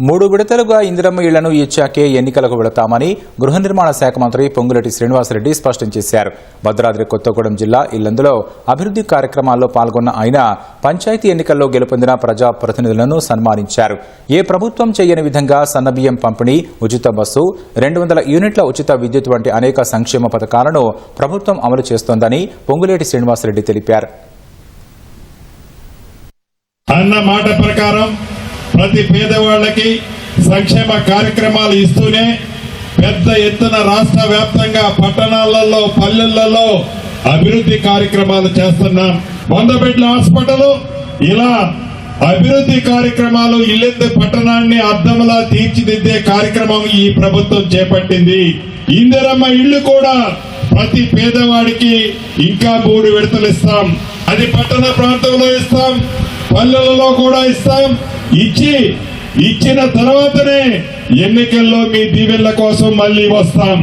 3 విడతలుగా ఇందిరమ్మ ఇళ్లను ఇచ్చాకే ఎన్నికలకు వెళతామని గృహ నిర్మాణ శాఖ మంత్రి పొంగులేటి శ్రీనివాసరెడ్డి స్పష్టం చేశారు. భద్రాద్రి కొత్తగూడెం జిల్లా ఇల్లందులో అభివృద్ధి కార్యక్రమాల్లో పాల్గొన్న ఆయన పంచాయతీ ఎన్నికల్లో గెలుపొందిన ప్రజాప్రతినిధులను సన్మానించారు. ఏ ప్రభుత్వం చేయని విధంగా సన్నబియ్యం పంపిణీ, ఉచిత బస్సు, 200 యూనిట్ల ఉచిత విద్యుత్ వంటి అనేక సంక్షేమ పథకాలను ప్రభుత్వం అమలు చేస్తోందని పొంగులేటి శ్రీనివాసరెడ్డి తెలిపారు. అన్న మాట ప్రకారం ప్రతి పేదవాళ్లకి సంక్షేమ కార్యక్రమాలు ఇస్తూనే పెద్ద ఎత్తున రాష్ట్ర వ్యాప్తంగా పట్టణాలలో, పల్లెలలో అభివృద్ధి కార్యక్రమాలు చేస్తున్నాం. 100 బెడ్ల హాస్పిటల్, ఇలా అభివృద్ధి కార్యక్రమాలు ఇల్లెందు పట్టణాన్ని అద్దంలా తీర్చిదిద్దే కార్యక్రమం ఈ ప్రభుత్వం చేపట్టింది. ఇందిరమ్మ ఇళ్లు కూడా ప్రతి పేదవాడికి ఇంకా 3 విడతలు ఇస్తాం. అది పట్టణ ప్రాంతంలో ఇస్తాం, పల్లెలలో కూడా ఇస్తాం. ఇచ్చిన తర్వాతనే ఎన్నికల్లో మీ దీవెనల కోసం మళ్ళీ వస్తాం.